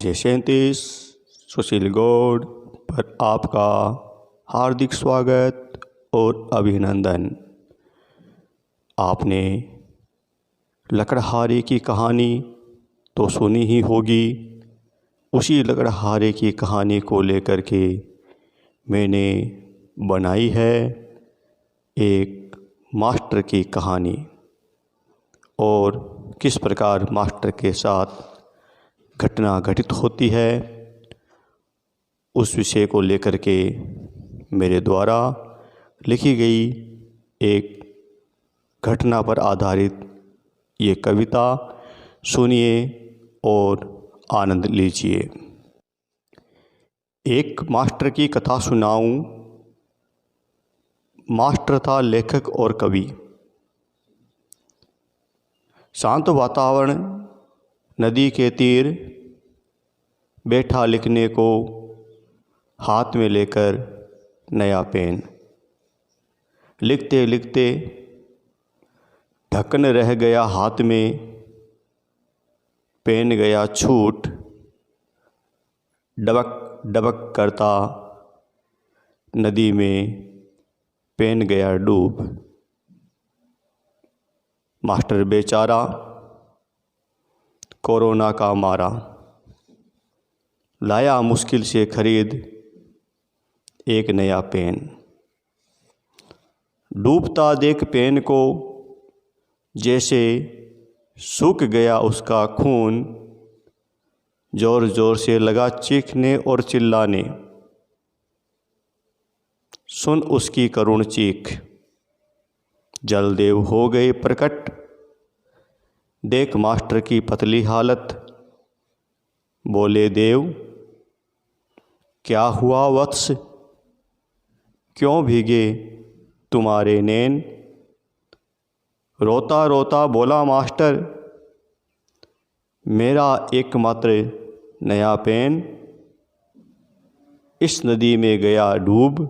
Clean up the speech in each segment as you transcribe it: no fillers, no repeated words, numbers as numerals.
J37 सुशील गौड़ पर आपका हार्दिक स्वागत और अभिनंदन। आपने लकड़हारे की कहानी तो सुनी ही होगी। उसी लकड़हारे की कहानी को लेकर के मैंने बनाई है एक मास्टर की कहानी, और किस प्रकार मास्टर के साथ घटना घटित होती है उस विषय को लेकर के मेरे द्वारा लिखी गई एक घटना पर आधारित ये कविता सुनिए और आनंद लीजिए। एक मास्टर की कथा सुनाऊं। मास्टर था लेखक और कवि। शांत वातावरण, नदी के तीर, बैठा लिखने को हाथ में लेकर नया पेन। लिखते लिखते ढक्कन रह गया हाथ में, पेन गया छूट, डबक डबक करता नदी में पेन गया डूब। मास्टर बेचारा कोरोना का मारा, लाया मुश्किल से खरीद एक नया पेन। डूबता देख पेन को जैसे सूख गया उसका खून, जोर जोर से लगा चीखने और चिल्लाने। सुन उसकी करुण चीख, जलदेव हो गए प्रकट। देख मास्टर की पतली हालत, बोले देव क्या हुआ वत्स, क्यों भीगे तुम्हारे नैन। रोता रोता बोला मास्टर, मेरा एकमात्र नया पेन इस नदी में गया डूब,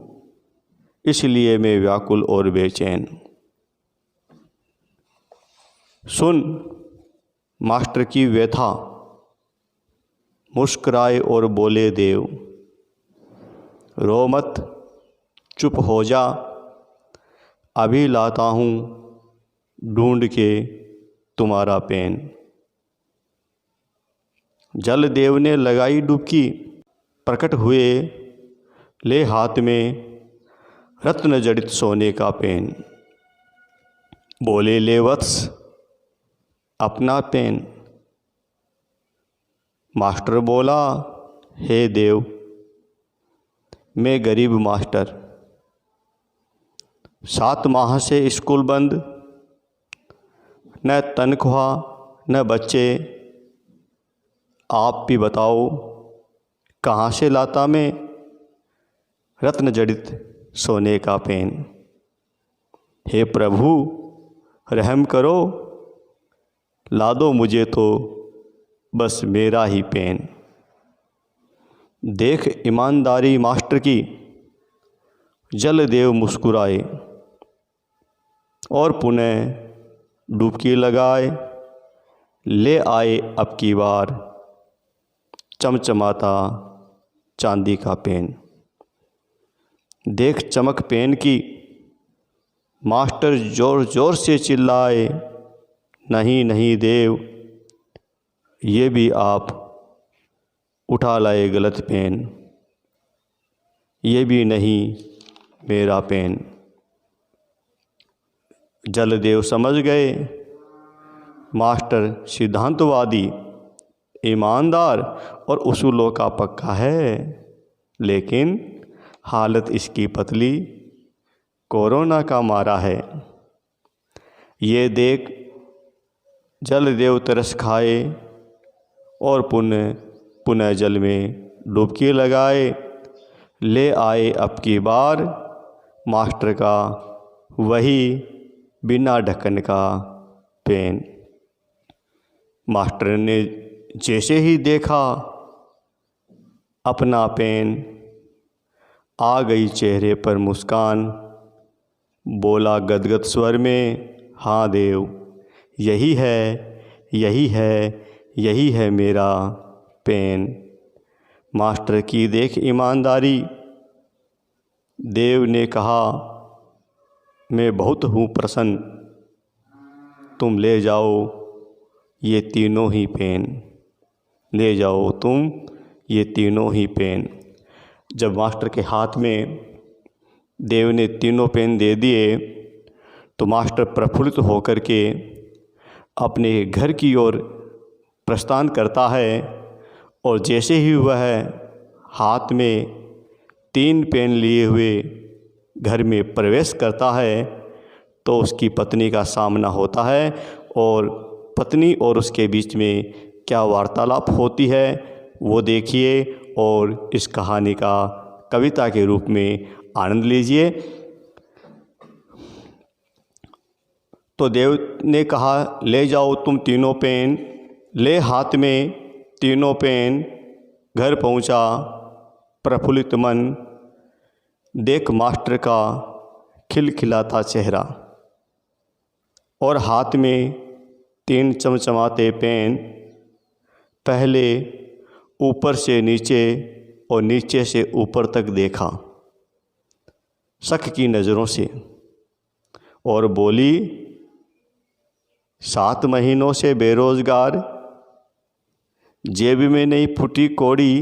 इसलिए मैं व्याकुल और बेचैन। सुन मास्टर की व्यथा, मुस्कुराए और बोले देव रो मत, चुप हो जा, अभी लाता हूँ ढूंढ के तुम्हारा पेन। जलदेव ने लगाई डुबकी, प्रकट हुए ले हाथ में रत्न जड़ित सोने का पेन। बोले ले वत्स अपना पेन। मास्टर बोला हे देव मैं गरीब मास्टर, 7 माह से स्कूल बंद, न तनख्वाह न बच्चे, आप भी बताओ कहाँ से लाता मैं रत्न जड़ित सोने का पेन। हे प्रभु रहम करो, ला दो मुझे तो बस मेरा ही पेन। देख ईमानदारी मास्टर की, जलदेव मुस्कुराए और पुनः डुबकी लगाए। ले आए अब की बार चमचमाता चांदी का पेन। देख चमक पेन की, मास्टर जोर जोर से चिल्लाए, नहीं नहीं देव ये भी आप उठा लाए गलत पेन, ये भी नहीं मेरा पेन। जलदेव समझ गए मास्टर सिद्धांतवादी, ईमानदार और उसूलों का पक्का है, लेकिन हालत इसकी पतली, कोरोना का मारा है। ये देख जलदेव तरस खाए और पुनः जल में डुबकी लगाए। ले आए अब की बार मास्टर का वही बिना ढक्कन का पेन। मास्टर ने जैसे ही देखा अपना पेन, आ गई चेहरे पर मुस्कान। बोला गदगद स्वर में, हाँ देव यही है यही है यही है मेरा पेन। मास्टर की देख ईमानदारी। देव ने कहा, मैं बहुत हूँ प्रसन्न, तुम ले जाओ ये तीनों ही पेन। ले जाओ तुम ये तीनों ही पेन। जब मास्टर के हाथ में देव ने तीनों पेन दे दिए तो मास्टर प्रफुल्लित होकर के अपने घर की ओर प्रस्थान करता है। और जैसे ही वह हाथ में 3 पेन लिए हुए घर में प्रवेश करता है तो उसकी पत्नी का सामना होता है और पत्नी और उसके बीच में क्या वार्तालाप होती है वो देखिए और इस कहानी का कविता के रूप में आनंद लीजिए। तो देव ने कहा, ले जाओ तुम तीनों पेन। ले हाथ में तीनों पेन। घर पहुंचा प्रफुल्लित मन। देख मास्टर का खिलखिलाता चेहरा और हाथ में 3 चमचमाते पेन। पहले ऊपर से नीचे और नीचे से ऊपर तक देखा शक की नज़रों से और बोली, 7 महीनों से बेरोज़गार, जेब में नहीं फूटी कौड़ी,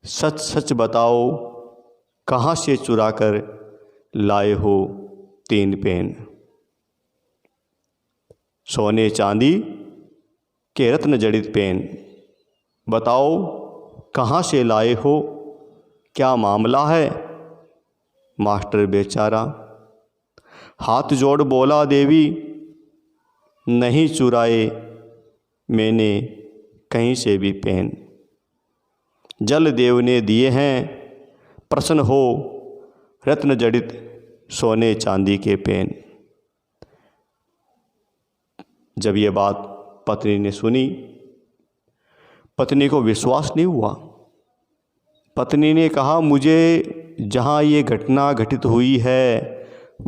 सच सच बताओ कहाँ से चुरा कर लाए हो 3 पेन। सोने चांदी के रत्न जड़ित पेन, बताओ कहाँ से लाए हो, क्या मामला है। मास्टर बेचारा हाथ जोड़ बोला, देवी नहीं चुराए मैंने कहीं से भी पेन। जल देव ने दिए हैं, प्रसन्न हो रत्न जड़ित सोने चांदी के पेन। जब ये बात पत्नी ने सुनी, पत्नी को विश्वास नहीं हुआ। पत्नी ने कहा, मुझे जहाँ ये घटना घटित हुई है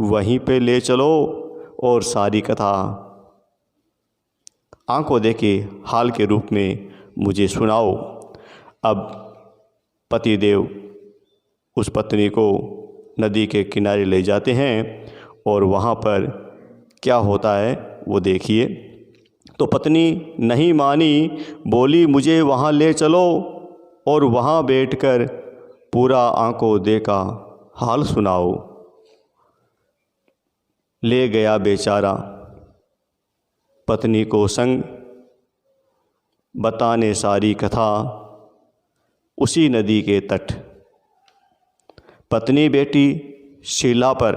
वहीं पे ले चलो और सारी कथा आंखों देखे हाल के रूप में मुझे सुनाओ। अब पतिदेव उस पत्नी को नदी के किनारे ले जाते हैं और वहाँ पर क्या होता है वो देखिए। तो पत्नी नहीं मानी, बोली, मुझे वहाँ ले चलो और वहाँ बैठकर पूरा आंखों देखा हाल सुनाओ। ले गया बेचारा पत्नी को संग, बताने सारी कथा उसी नदी के तट। पत्नी बेटी शिला पर,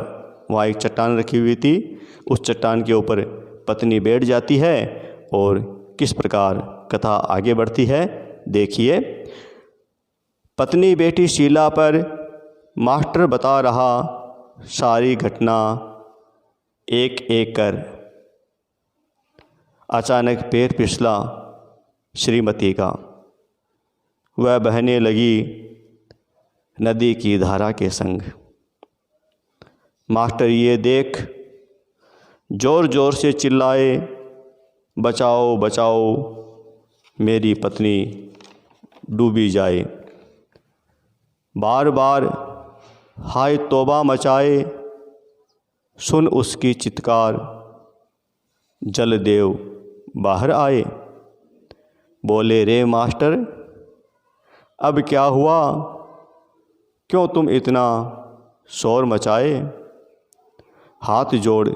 वहाँ एक चट्टान रखी हुई थी, उस चट्टान के ऊपर पत्नी बैठ जाती है और किस प्रकार कथा आगे बढ़ती है देखिए। पत्नी बेटी शीला पर मास्टर बता रहा सारी घटना एक एक कर। अचानक पैर फिसला श्रीमती का, वह बहने लगी नदी की धारा के संग। मास्टर ये देख जोर जोर से चिल्लाए, बचाओ बचाओ मेरी पत्नी डूबी जाए। बार बार हाय तौबा मचाए, सुन उसकी चित्कार। जलदेव बाहर आए, बोले, रे मास्टर अब क्या हुआ, क्यों तुम इतना शोर मचाए। हाथ जोड़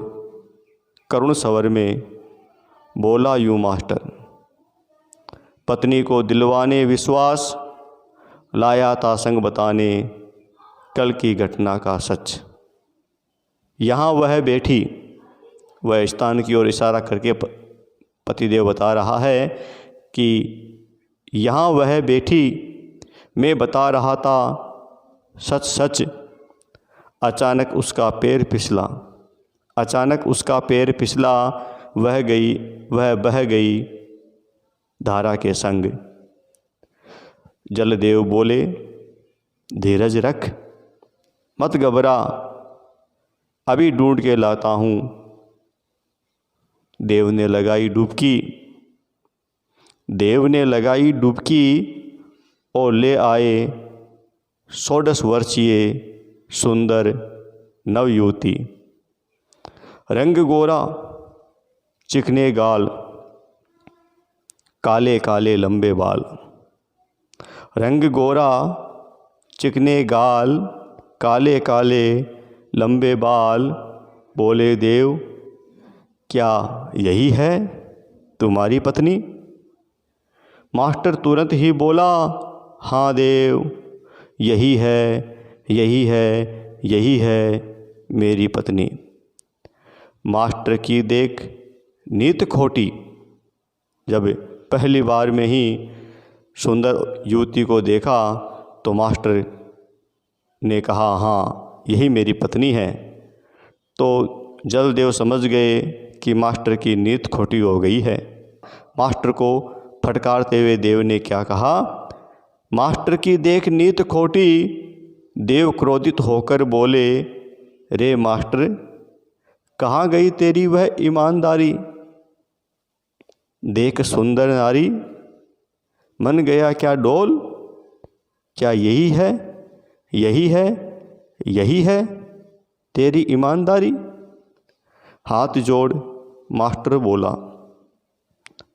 करुण स्वर में बोला यूँ मास्टर, पत्नी को दिलवाने विश्वास, लाया था संग बताने कल की घटना का सच। यहाँ वह बैठी, वह स्थान की ओर इशारा करके पतिदेव बता रहा है कि यहाँ वह बैठी, मैं बता रहा था सच सच। अचानक उसका पैर फिसला, अचानक उसका पैर फिसला, वह बह गई धारा के संग। जलदेव बोले, धीरज रख, मत घबरा, अभी ढूंढ के लाता हूँ। देव ने लगाई डुबकी, देव ने लगाई डुबकी और ले आए 16 वर्षीय सुंदर नवयुवती। रंग गोरा, चिकने गाल, काले काले लंबे बाल। रंग गोरा, चिकने गाल, काले काले लंबे बाल। बोले देव, क्या यही है तुम्हारी पत्नी? मास्टर तुरंत ही बोला, हाँ देव, यही है, यही है, यही है मेरी पत्नी। मास्टर की देख नीत खोटी। जब पहली बार में ही सुंदर युवती को देखा तो मास्टर ने कहा, हाँ यही मेरी पत्नी है। तो जलदेव समझ गए कि मास्टर की नीत खोटी हो गई है। मास्टर को फटकारते हुए देव ने क्या कहा, मास्टर की देख नीत खोटी। देव क्रोधित होकर बोले, रे मास्टर, कहाँ गई तेरी वह ईमानदारी? देख सुंदर नारी, मन गया क्या डोल? क्या यही है, यही है, यही है तेरी ईमानदारी? हाथ जोड़ मास्टर बोला।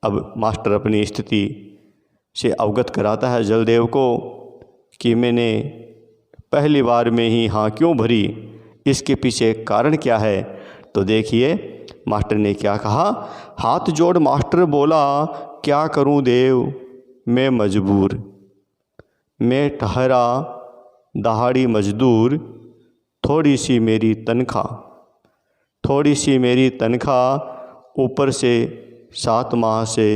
अब मास्टर अपनी स्थिति से अवगत कराता है जलदेव को कि मैंने पहली बार में ही हाँ क्यों भरी, इसके पीछे कारण क्या है। तो देखिए मास्टर ने क्या कहा। हाथ जोड़ मास्टर बोला, क्या करूं देव, मैं मजबूर। मैं ठहरा दहाड़ी मजदूर। थोड़ी सी मेरी तनख्वाह, थोड़ी सी मेरी तनख्वाह, ऊपर से 7 माह से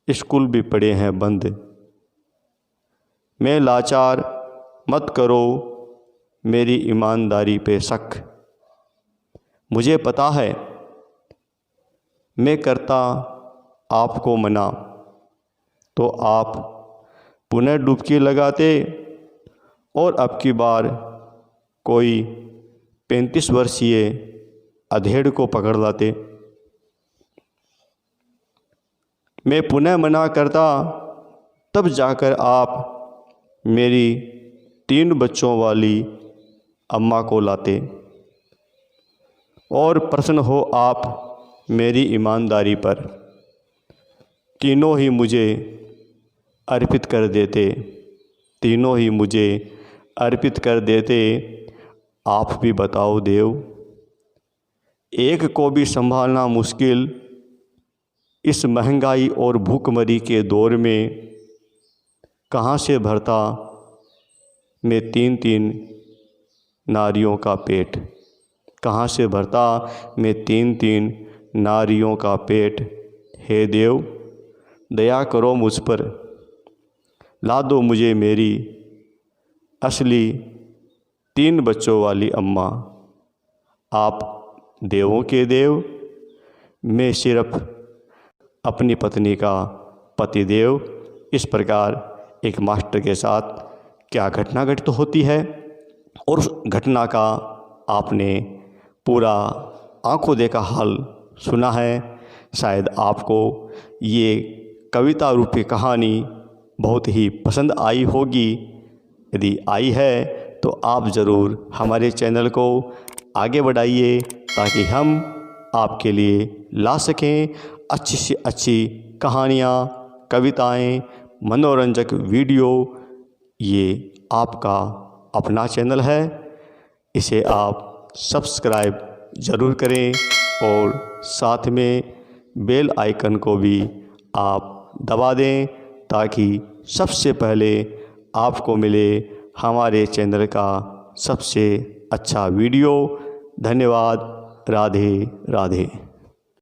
स्कूल भी पड़े हैं बंद। मैं लाचार, मत करो मेरी ईमानदारी पे शक। मुझे पता है मैं करता आपको मना तो आप पुनः डुबकी लगाते और अब की बार कोई 35 वर्षीय अधेड़ को पकड़ लाते। मैं पुनः मना करता, तब जाकर आप मेरी 3 बच्चों वाली अम्मा को लाते और प्रसन्न हो आप मेरी ईमानदारी पर। तीनों ही मुझे अर्पित कर देते, तीनों ही मुझे अर्पित कर देते। आप भी बताओ देव, एक को भी संभालना मुश्किल इस महंगाई और भूखमरी के दौर में। कहाँ से भरता मैं 3-3 नारियों का पेट? कहाँ से भरता मैं 3-3 नारियों का पेट? हे देव, दया करो मुझ पर, ला दो मुझे मेरी असली 3 बच्चों वाली अम्मा। आप देवों के देव, मैं सिर्फ अपनी पत्नी का पति देव। इस प्रकार एक मास्टर के साथ क्या घटना घटित होती है और उस घटना का आपने पूरा आंखों देखा हाल सुना है। शायद आपको ये कविता रूपी कहानी बहुत ही पसंद आई होगी। यदि आई है तो आप ज़रूर हमारे चैनल को आगे बढ़ाइए ताकि हम आपके लिए ला सकें अच्छी से अच्छी कहानियाँ, कविताएं, मनोरंजक वीडियो। ये आपका अपना चैनल है, इसे आप सब्सक्राइब ज़रूर करें और साथ में बेल आइकन को भी आप दबा दें ताकि सबसे पहले आपको मिले हमारे चैनल का सबसे अच्छा वीडियो। धन्यवाद। राधे राधे।